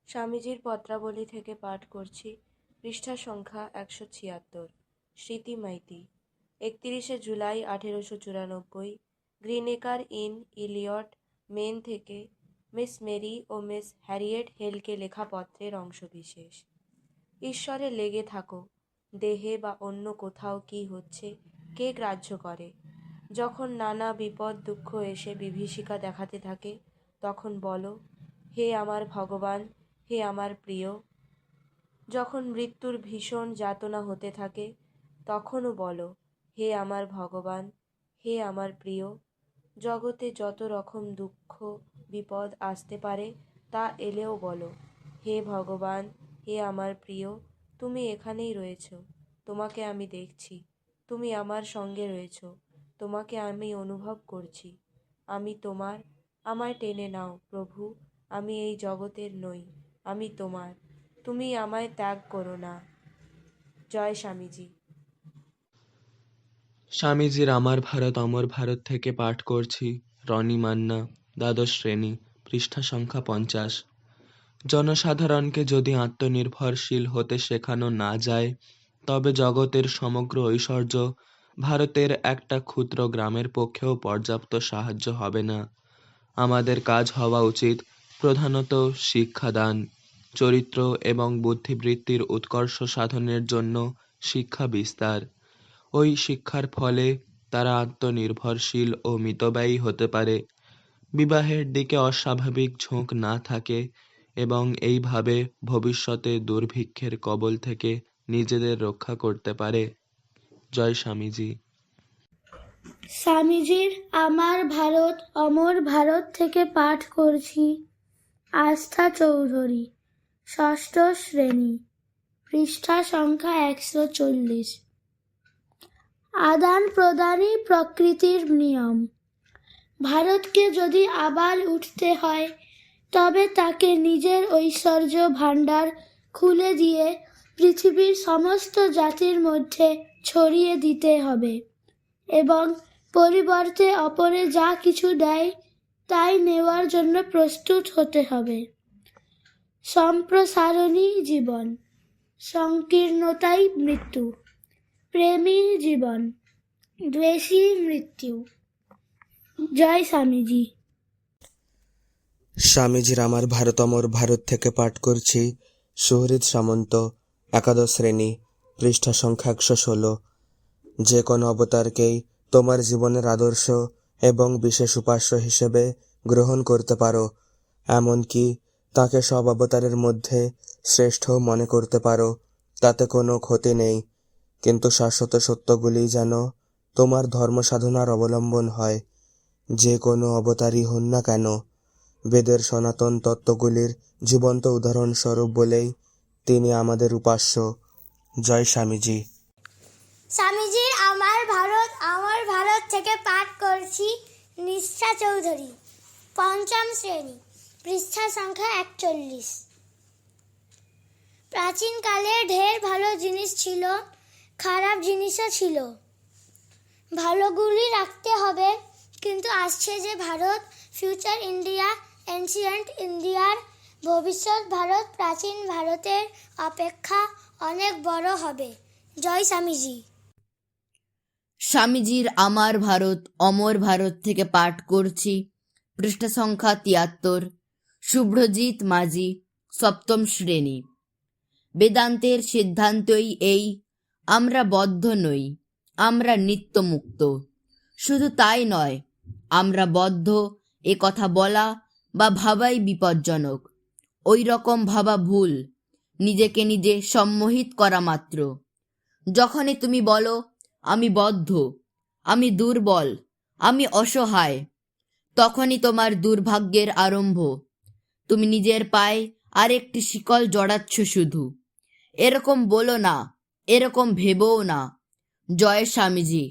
স্বামীজির পত্রাবলী থেকে পাঠ করছি। পৃষ্ঠা সংখ্যা 176। স্মৃতি মাইতি। 31শে জুলাই 1894, গ্রিনেকার ইন ইলিয়ট, মেন থেকে মিস মেরি ও মিস হ্যারিয়েট হেলকে লেখা পত্রের অংশবিশেষ। ঈশ্বরে লেগে থাকো। দেহে বা অন্য কোথাও কি হচ্ছে কে গ্রাহ্য করে? যখন নানা বিপদ দুঃখ এসে বিভীষিকা দেখাতে থাকে, তখন বলো, হে আমার ভগবান, হে আমার প্রিয়। যখন মৃত্যুর ভীষণ যাতনা হতে থাকে, তখনও বলো, হে আমার ভগবান, হে আমার প্রিয়। জগতে যত রকম দুঃখ বিপদ আসতে পারে, তা এলেও বলো, হে ভগবান, হে আমার প্রিয়, তুমি এখানেই রয়েছ, তোমাকে আমি দেখছি, তুমি আমার সঙ্গে রয়েছ, তোমাকে আমি অনুভব করছি, আমি তোমার, আমায় টেনে নাও প্রভু, আমি এই জগতের নই, আমি তোমার, তুমি আমায় ত্যাগ করো না। জয় স্বামীজি। স্বামীজির আমার ভারত অমর ভারত থেকে পাঠ করছি। রনি মান্না, দ্বাদশ শ্রেণী, পৃষ্ঠা সংখ্যা 50। জনসাধারণকে যদি আত্মনির্ভরশীল হতে শেখানো না যায়, তবে জগতের সমগ্র ঐশ্বর্য ভারতের একটা ক্ষুদ্র গ্রামের পক্ষেও পর্যাপ্ত সাহায্য হবে না। আমাদের কাজ হওয়া উচিত প্রধানত শিক্ষাদান, চরিত্র এবং বুদ্ধিবৃত্তির উৎকর্ষ সাধনের জন্য শিক্ষা বিস্তার। ওই শিক্ষার ফলে তারা আত্মনির্ভরশীল ও মিতব্যয়ী হতে পারে, বিবাহের দিকে অস্বাভাবিক ঝোঁক না থাকে এবং এইভাবে ভবিষ্যতে দুর্ভিক্ষের কবল থেকে নিজেদের রক্ষা করতে পারে। জয় স্বামীজি। স্বামীজির আমার ভারত অমর ভারত থেকে পাঠ করছি। আস্থা চৌধুরী, ষষ্ঠ শ্রেণী, পৃষ্ঠা সংখ্যা 140। আদান প্রদানই প্রকৃতির নিয়ম। ভারতকে যদি আবার উঠতে হয়, তবে তাকে নিজের ঐশ্বর্য ভাণ্ডার খুলে দিয়ে পৃথিবীর সমস্ত জাতির মধ্যে ছড়িয়ে দিতে হবে এবং পরিবর্তে অপরে যা কিছু দেয় তাই নেওয়ার জন্য প্রস্তুত হতে হবে। সম্প্রসারণী জীবন, সংকীর্ণতাই মৃত্যু, প্রেমী জীবন, দ্বেষী মৃত্যু। জয় স্বামীজি। স্বামীজির আমার ভারত অমর ভারত থেকে পাঠ করছি। সুহৃদ সামন্ত, একাদশ শ্রেণী, পৃষ্ঠা সংখ্যা 116। যে কোনো অবতারকেই তোমার জীবনের আদর্শ এবং বিশেষ উপাস্য হিসেবে গ্রহণ করতে পারো, এমনকি তাকে সব অবতারের মধ্যে শ্রেষ্ঠ মনে করতে পারো, তাতে কোনো ক্ষতি নেই। কিন্তু শাশ্বত সত্যগুলি যেন তোমার ধর্ম সাধনার অবলম্বন হয়, যে কোনো অবতারই হন না কেন। বেদের সনাতন তত্ত্বগুলির জীবন্ত উদাহরণস্বরূপ বলেই তিনি আমাদের উপাস্য। জয় স্বামীজি। স্বামীজির আমার ভারত থেকে পাঠ করছি। নিষ্ঠা চৌধুরী, পঞ্চম শ্রেণী, পৃষ্ঠা সংখ্যা 41। প্রাচীনকালে ঢের ভালো জিনিস ছিল, খারাপ জিনিসও ছিল। ভালোগুলি রাখতে হবে, কিন্তু আসছে যে ভারত, ফিউচার ইন্ডিয়া, এনশিয়েন্ট ইন্ডিয়ার ভবিষ্যৎ ভারত প্রাচীন ভারতের অপেক্ষা অনেক বড় হবে। জয় স্বামীজি। স্বামীজির আমার ভারত অমর ভারত থেকে পাঠ করছি। পৃষ্ঠা সংখ্যা 73। শুভ্রজিৎ মাঝি, সপ্তম শ্রেণী। বেদান্তের সিদ্ধান্তই এই, আমরা বদ্ধ নই, আমরা নিত্যমুক্ত। শুধু তাই নয়, আমরা বদ্ধ এ কথা বলা বা ভাবাই বিপজ্জনক। ওই রকম ভাবা ভুল, নিজেকে নিজে সম্মোহিত করা মাত্র। যখনই তুমি বলো আমি বদ্ধ, আমি দুর্বল, আমি অসহায়, তখনই তোমার দুর্ভাগ্যের আরম্ভ। তুমি নিজের পায়ে আরেকটি শিকল জড়াচ্ছ শুধু। এরকম বলো না, এরকম ভেবও না। জয় স্বামীজি।